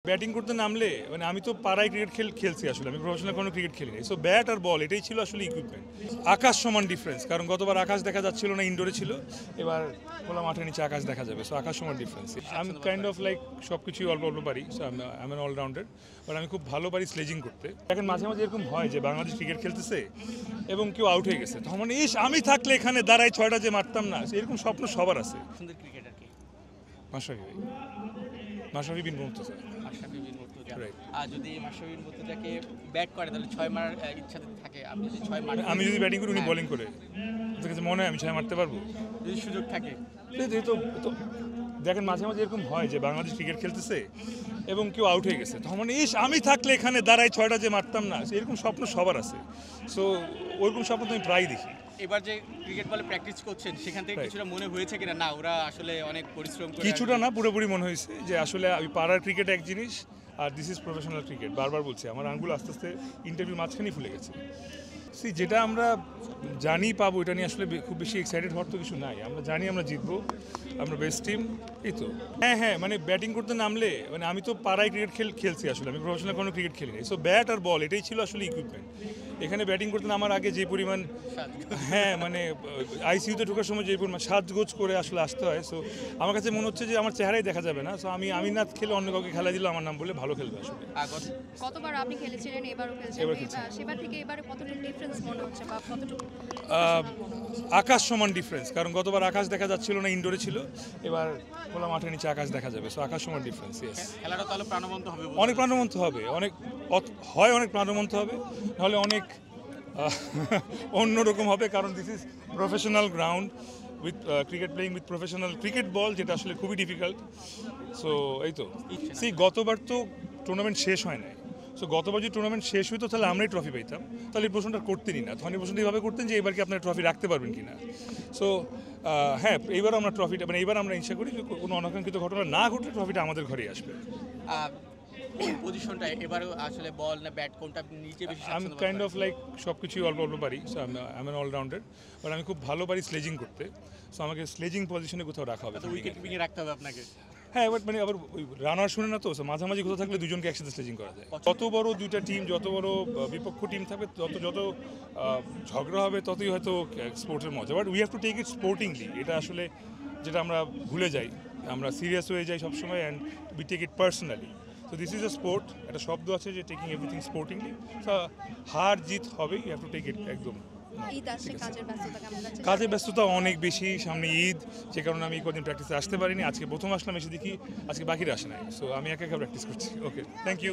Batting করতে নামলে মানে আমি তো পাড়ায় ক্রিকেট খেলছি আসলে আমি প্রফেশনাল কোনো ক্রিকেট খেলিনি সো ব্যাট আর বল এটাই ছিল আসলে ইকুইপমেন্ট আকাশ সমান ডিফারেন্স কারণ গতবার আকাশ দেখা যাচ্ছিল না ইনডোরে ছিল এবার খোলা মাঠের নিচে আকাশ দেখা যাবে সো আকাশ সমান ডিফারেন্স আমি কাইন্ড অফ লাইক সব কিছুই অল্প অল্প পারি সো আমি অ্যান অলরাউন্ডার বাট আমি খুব ভালো পারি স্লেজিং করতে এখন মাঝে মাঝে এরকম হয় যে বাংলাদেশ ক্রিকেট খেলতেছে এবং কেউ আউট হয়ে গেছে তখন আমি থাকলে এখানে দাঁড়ায় ছয়টা যে মারতাম না এরকম স্বপ্ন সবার আছে সুন্দর ক্রিকেটার কি মাশরাফি ভাই মাশরাফি বিন মুর্তজা মাশরাফি বিন মুর্তজা Right. আর যদি মাশরাফি বিন মুর্তজাকে ব্যাট করে তাহলে 6 মারার ইচ্ছা থাকে আপনি যদি 6 মারেন আমি যদি ব্যাটিং করি উনি বোলিং করে আপনার কাছে মনে হয় আমি ছয় মারতে পারবো যদি সুযোগ থাকে তো দেখেন মাঝে মাঝে এরকম হয় যে বাংলাদেশ ক্রিকেট খেলতেছে এবং কেউ আউট হয়ে গেছে তখন আমি থাকলে এখানে দাঁড়ায় ছয়টা যে মারতাম না এরকম স্বপ্ন সবার আছে সো ওরকম স্বপ্ন তো আমি প্রায় দেখি এবার যে ক্রিকেট বলে প্র্যাকটিস করছেন সেখান থেকে Right. কিছুটা মনে হয়েছে কিনা না ওরা আসলে অনেক পরিশ্রম করে কিছুটা না পুরোপুরি মনে হয়েছে যে আসলে আমি পাড়ার ক্রিকেট এক জিনিস আর দিস ইজ প্রফেশনাল ক্রিকেট বারবার বলছি আমার আঙ্গুল আস্তে আস্তে ইন্টারভিউ মাঝখানেই ফুলে গেছে যেটা আমরা জানি পাবো এটা নিয়ে আসলে খুব বেশি এক্সাইটেড হওয়ার তো কিছু নাই আমরা জানি আমরা জিতবো আমরা বেস্ট টিম এই তো হ্যাঁ মানে ব্যাটিং করতে নামলে মানে আমি তো পাড়ায় ক্রিকেট খেলছি আসলে আমি প্রফেশনাল কোনো ক্রিকেট খেলিনি সো ব্যাট আর বল এটাই ছিল আসলে ইকুইপমেন্ট এখানে ব্যাটিং করতে নামার আগে যে পরিমাণ হ্যাঁ মানে আইসিইউতে ঢোকার সময় যে পরিমাণ সাজগোজ করে আসলে আসতে হয় সো আমার কাছে মনে হচ্ছে যে আমার চেহারাই দেখা যাবে না সো আমি না খেলে অন্য কাউকে খেলা দিলে আমার নাম বলে ভালো খেলবে আসলে কতবার আপনি খেলেছিলেন এবারও খেলছেন এবার খেলছি। সেবার থেকে এবারে কতটুকু ডিফারেন্স মনে হচ্ছে বা কতটুকু আকাশ সমান ডিফারেন্স কারণ গতবার আকাশ দেখা যাচ্ছিল না ইনডোরে ছিল এবার খোলা মাঠের নিচে আকাশ দেখা যাবে সো আকাশ সমান ডিফারেন্স ইয়েস খেলাটা তাহলে প্রাণবন্ত হবে অনেক প্রাণবন্ত হবে অনেক প্রাণবন্ত হবে নাহলে অনেক অন্যরকম হবে কারণ this is professional ground with cricket playing with professional cricket ball যেটা আসলে খুবই ডিফিকাল্ট সো এই তো গতবার তো টুর্নামেন্ট শেষ হয় নাই সো গতবার যদি টুর্নামেন্ট শেষ হইতো তাহলে আমরাই ট্রফি পাইতাম তাহলে এই প্রশ্নটা করতেনই না তখন এই প্রশ্নটা এইভাবে করতেন যে এবার কি আপনারা ট্রফি রাখতে পারবেন কিনা সো হ্যাঁ এইবার আমরা ট্রফিটা মানে এইবার আমরা ইচ্ছা করি যে কোনো অনাকাঙ্ক্ষিত ঘটনা না ঘটলে ট্রফিটা আমাদের ঘরেই আসবে পজিশনটা এবারও আসলে বল না ব্যাট কোনটা আপনি নিচে বেশি আমি কাইন্ড অফ লাইক সব কিছুই অল্প অল্প পারি সো আমি অ্যান অলরাউন্ডার বাট আমি খুব ভালো পারি স্লেজিং করতে সো আমাকে স্লেজিং পজিশনে কোথাও রাখা হবে উইকেট কিপিং রাখতে হবে আপনাকে হ্যাঁ এবার মানে আবার ওই রানার শুনে না তো মাঝামাঝি কোথাও থাকলে দুজনকে একসাথে স্লেজিং করা যায় যত বড় দুইটা টিম যত বড় বিপক্ষ টিম থাকবে যত ঝগড়া হবে ততই হয়তো স্পোর্টসের মজা but we have to take it sportingly এটা আসলে যেটা আমরা ভুলে যাই আমরা সিরিয়াস হয়ে যাই সবসময় and we take it personally so this is a sport একটা শব্দ আছে যে টেকিং এভরিথিং স্পোর্টিংলি হার জিত হবে you have to take it একদম ঈদ আসছে কাজের ব্যস্ততা কেমন যাচ্ছে কাজের ব্যস্ততা অনেক বেশি সামনে ঈদ যে কারণে আমি কদিন প্র্যাকটিসে আসতে পারিনি আজকে প্রথম আসলাম এসে দেখি আজকে বাকিরা আসে নাই সো আমি একা একা প্র্যাকটিস করছি ওকে থ্যাংক ইউ